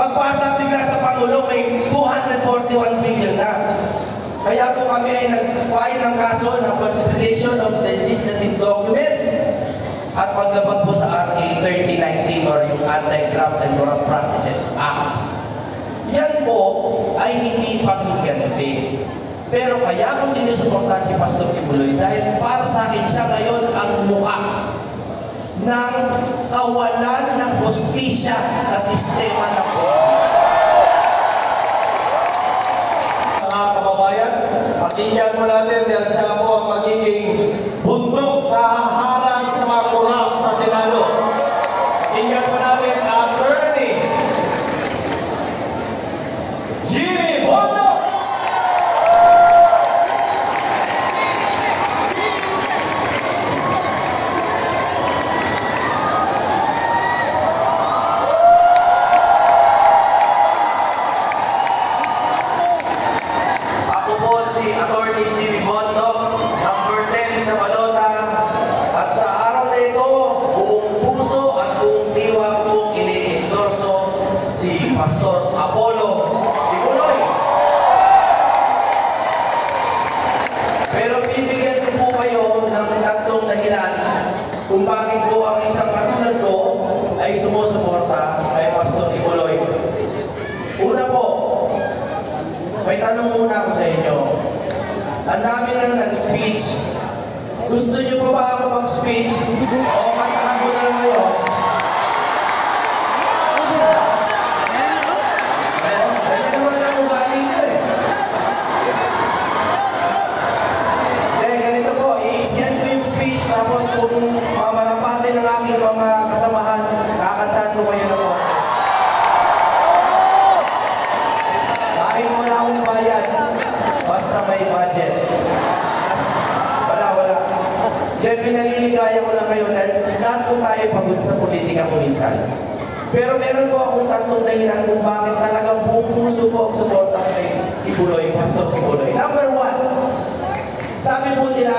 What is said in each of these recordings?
pagpasa bigla sa Pangulo, may 241 billion na. Kaya po kami ay nag-file ng kaso ng falsification of legislative documents at paglabag po sa RA 3019 or yung Anti-Graft and Corrupt Practices Act. Yan po ay hindi paghiganti. Pero kaya ko sinusuportahan si Pastor Kibuloy dahil para sa akin siya ngayon ang mukha ng kawalan ng hustisya sa sistema ng politika. Mga kababayan, pakinggan mo natin dahil siya po ang magiging bundok na haharang sa mga korap sa Senado. Pakinggan mo natin Attorney Jimmy Bondo! Attorney Jimmy Bondo, number 10 sa balota, at sa araw na ito, buong puso at buong diwa kong ini-endorso si Pastor Apollo Kibuloy. Pero bibigyan ko po kayo ng tatlong dahilan kung bakit po ang isang katulad ko ay sumusuporta kay Pastor Kibuloy. Una po, may tanong muna ako sa inyo. Ang dami nang nag-speech. Gusto niyo pa ba ako mag-speech? O kantahan ko na lang kayo? Ganyan naman ang ugali niyo eh. Ganito po, i-extend ko yung speech tapos kung mamarapate ng aking mga kasamahan, kakantahan ko kayo ng konti. Kahit wala akong bayad, basta may budget. Wala. Dahil pinaliligaya ko lang kayo dahil lahat po tayo pagod sa politika ko minsan. Pero meron po akong tatlong dahilan kung bakit talagang buong puso ko ang suporta kay Kibuloy, Pastor Kibuloy. Number 1, sabi po nila,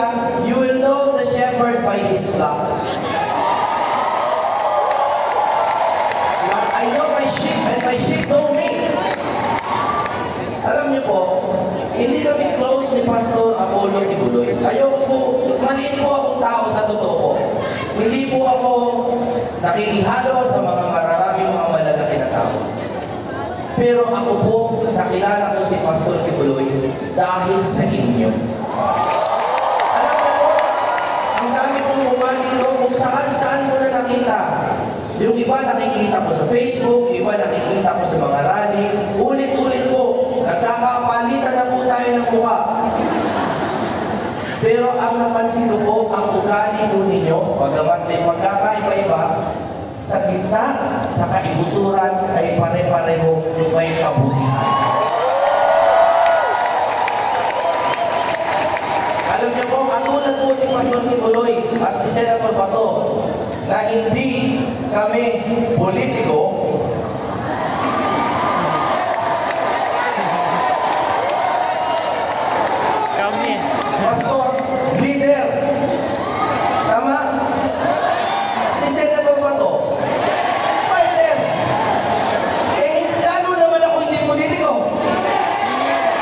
you will know the shepherd by his flock. I know my sheep and my sheep know me. Alam niyo po, hindi kami close ni Pastor Apollo Kibuloy. Ayoko po, maliit po akong tao sa totoo po. Hindi po ako nakikihalo sa mga mararaming mga malalaki na tao. Pero ako po, nakilala ko si Pastor Kibuloy dahil sa inyo. Alam niyo po, ang dami pong dito kung saan ko na nakita. Yung iba nakikita ko sa Facebook, yung iba nakikita ko sa mga rally. Ulit-ulit po, nagkakapalitan na po tayo ng mukha. Pero ang napansin ko po, ang ugali po ninyo, bagamat may pagkakaiba-iba, sa gitna, sa kaibuturan, ay pare-parehong may kabutihan. Alam niyo po, katulad po ni Pastor Kibuloy at ni Senator Bato, na hindi kami politiko, Pastor, leader. Tama? Si Senator Bato, fighter. Lalo naman ako hindi politiko.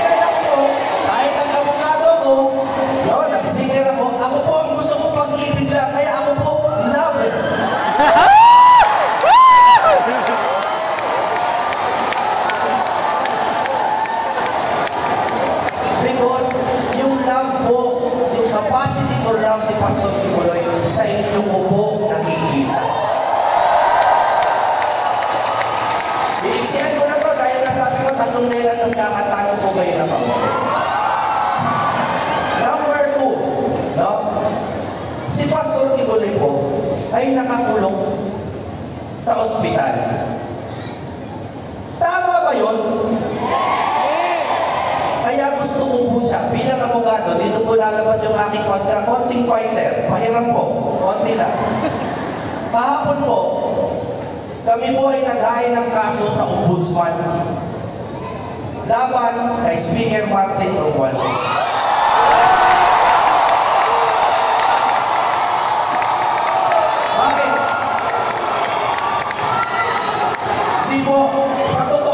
Dahil ako po, kahit ang abogado ko, nag-singer ako po ang gusto ko pag-ibig lang. Kaya ako po, lover. Because yung love po, yung capacity for love ni Pastor Kibuloy, sa inyo ko po nakikita. I-extend ko na to dahil nasabi ko tatlong dahilan, tapos kakantahan ko po kayo na kaunti. Number 2, no? Si Pastor Kibuloy po ay nakakulong sa ospital. Tama ba yun? Kaya gusto ko po siya, bilang abogado, dito po lalabas yung aking konting fighter. Pahiram po, konti lang. Kahapon po, kami po ay naghain ng kaso sa ombudsman laban kay Speaker Martin Romualdez. Bakit? Di po, sa totoo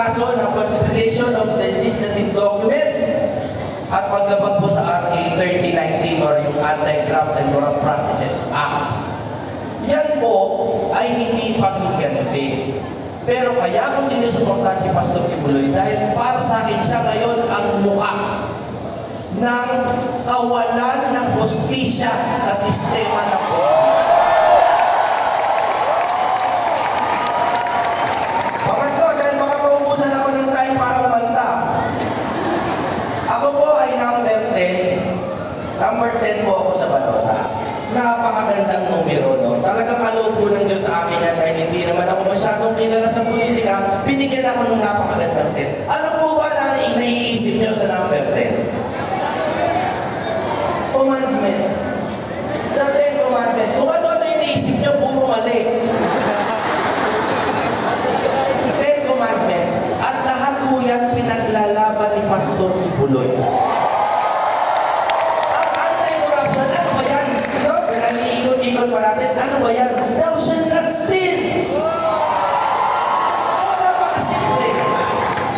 kaso ng falsification of legislative documents at paglabag po sa RA 3019 or yung Anti-Graft and Corrupt Practices Act. Yan po ay hindi paghiganti. Pero kaya ko sinusuportahan si Pastor Kibuloy dahil para sa akin siya ngayon ang mukha ng kawalan ng hustisya sa sistema ng politika. Pangatlo, dahil baka maubusan ako ng time para kumanta. Ako po ay number 10. Number 10 po ako sa balota. Napakagandang numero, no? Talagang kaloob po ng Diyos sa akin yan dahil hindi naman ako masyadong kilala sa politika, binigyan ako ng napakagandang 10. Ano po ba na naiisip nyo sa number 10? Commandments. The 10 Commandments. Kung ano-ano iniisip nyo, puro mali. 10 Commandments. At lahat po yan pinaglalaban ni Pastor Kibuloy. Ikot pa natin, ano ba yan? Thou shalt not steal! Napakasimple.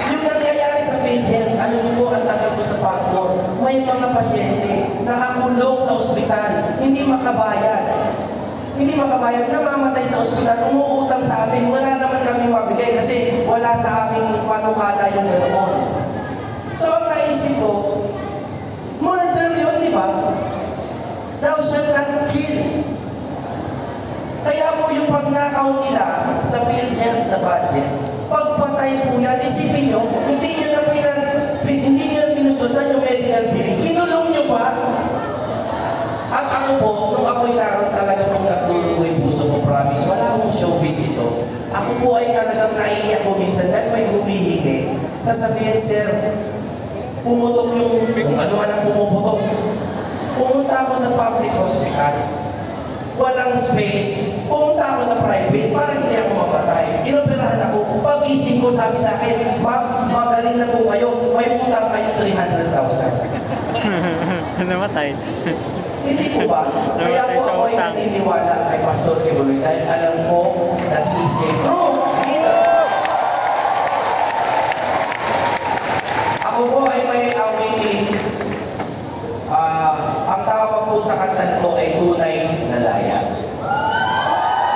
Yung nangyayari sa PhilHealth, ano mo po ang tagal ko sa pagkor? May mga pasyente nakakulong sa ospital, hindi makabayad. Hindi makabayad, namamatay sa ospital, umuutang sa amin, wala naman kami mabigay kasi wala sa aming panukala yung ganoon. So ang naisip ko, murder yun, di ba? Thou shalt not kill. Kaya po yung pagnakaw nila sa PhilHealth na budget, pagpatay po yan, isipin nyo, hindi nyo na pinususan yung medical bill, kinulong nyo pa. At ako po, nung ako'y naroon talaga pong nagdulong yung puso ko, promise, wala akong showbiz ito. Ako po ay talagang naiiyak ko minsan dahil may humihingi. Sasabihin, sir, pumutok yung ano man ang pumuputok. Pumunta ako sa public hospital. Walang space. Pumunta ako sa private para hindi ako mamatay. Inoperahan ako. Pag-ising ko, sabi sa akin, ma'am, magaling na po kayo. May utang kayo 300,000. Namatay. Hindi po ba? Kaya po ako ay naniniwala kay Pastor Kibuloy dahil alam ko na he is a true leader. Ako po ay may awitin. Ang tawag po sa kanta nito ay Tunay na Laya.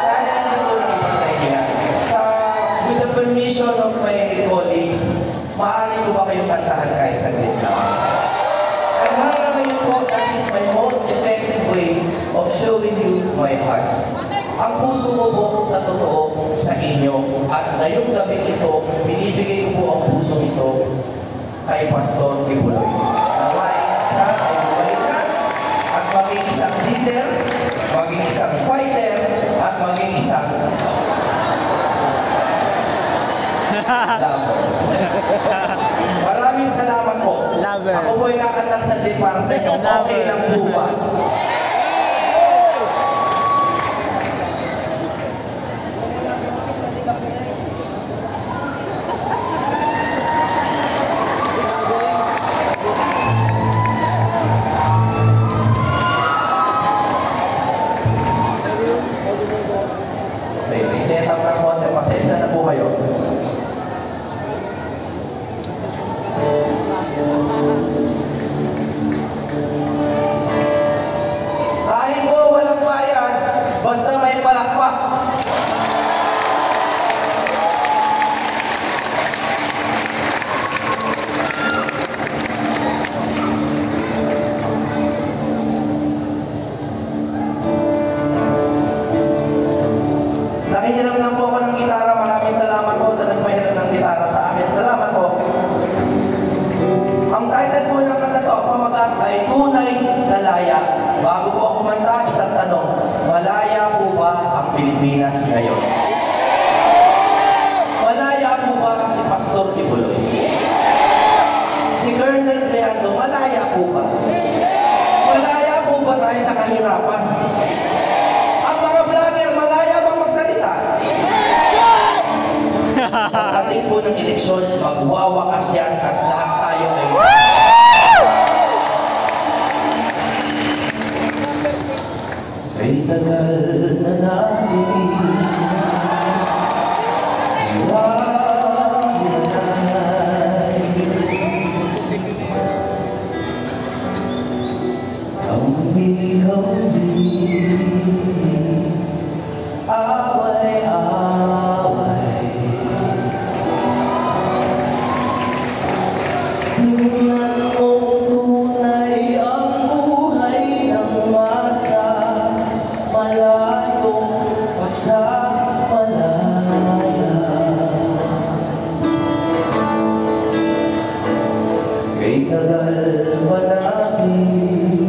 Naalala ko lang ito sa inyo. With the permission of my colleagues, maaari ko ba kayong kantahan kahit saglit lang? And hanggang ngayon po, that is my most effective way of showing you my heart. Ang puso ko po sa totoo sa inyo at ngayong gabing ito, binibigay ko po ang puso ito kay Pastor Kibuloy. Naway siya ay bumalikan at maging isang leader, maging isang fighter, at maging isang lover. Maraming salamat po. Lover. Ako po ay kakantang saglit para sa inyo. Okay lang po ba? May set up ng konti. Pasensya na po kayo. Kahit po walang bayad, basta may palakpak. Nakihiram lang po ako ng gitara. Maraming salamat po sa nagpahiram ng gitara sa akin. Salamat po. Ang title po ng kanta to, pamagat ay Tunay na Laya. Bago po ako kumanta, isang tanong. Malaya po ba ang Pilipinas ngayon? Malaya po ba si Pastor Kibuloy? Si Colonel Triando, malaya po ba? Malaya po ba tayo sa kahirapan? Ang mga vlogger, malaya bang magsalita? Pagdating po ng eleksyon, magwawakas yan at lahat tayo ay kay tagal na natin, iwan mo na sa malaya. Kay tagal pa namin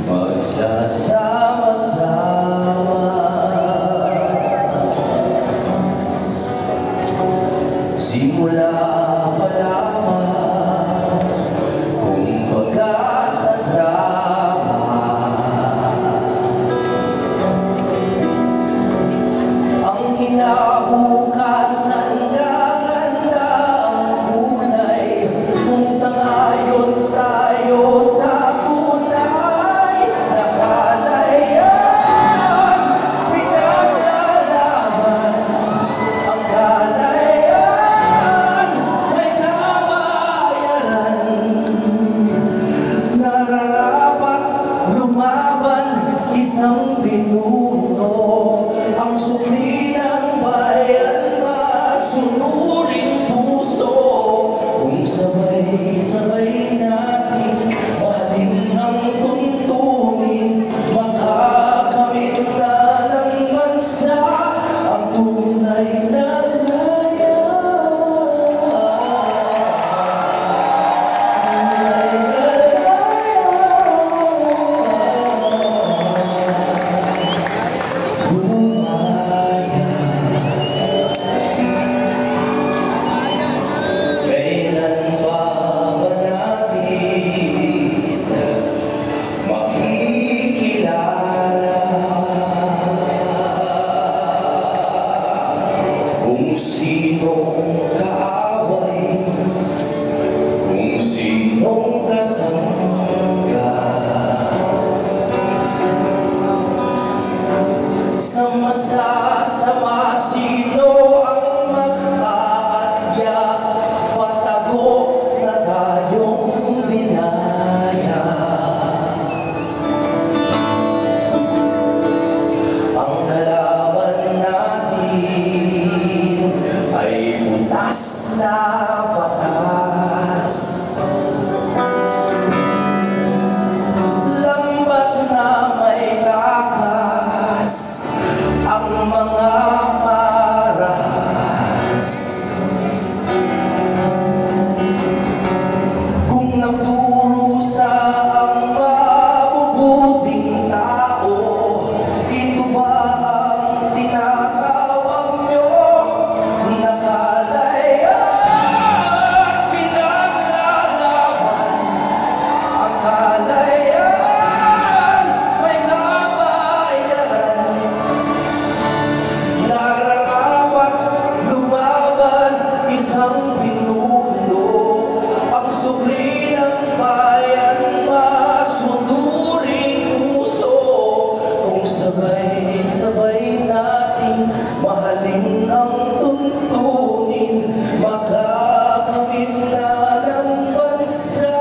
magsasama-sama. Simula pa lamang, kumbaga sa drama, ang kinabukasan gaganda ang kulay, kung sangayon tayo sa tunay na kalayan, pinaglalaban ang kalayan, may kabayaran, nararapat lumaban isang pinuno, ang sukli ng bayan masunuring puso, kung sabay-sabay natin mahalin ang tuntunin, makakamit na ng bansa ang tunay na laya. Tunay na lumaya. Kailan ba natin makikilala kung sinong kaaway, kung sinong kasangga, sa masasama sino ang mag-aadya, patago na tayong dinaya. Ang kalaban natin ay butas na batas, lambat na may rakas ang mga marahas. Kung nagdurusa ang mabubuting tao, ito ba ang tinatawag nyo na kalayan? Pinaglalaban ang kalayan, may kabayaran, nararapat lumaban isang pinuno, ang sukli ng bayan masunuring puso, kung sabay-sabay natin mahalin ang tuntunin, makakamit na ng bansa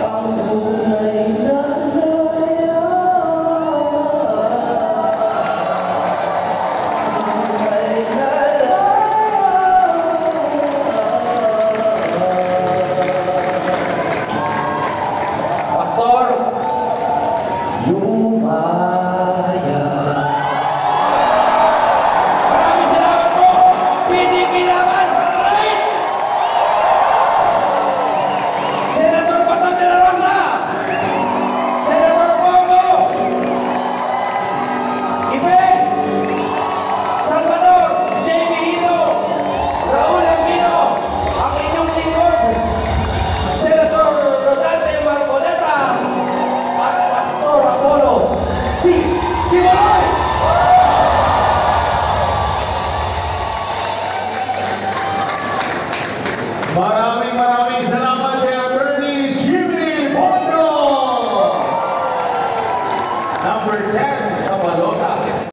ang tunay na laya. Tunay na laya. Pastor, lumaya. Maraming salamat po! Pinipilaban straight! Senator Bato de la Rosa! Senator Bongo! Ibe! Salvador! Jamie Hino! Raul Ambino! Ang inyong lingkod! Senator Rodante Marcoleta! At Pastor Apollo, Si Kibuloy! Maraming salamat!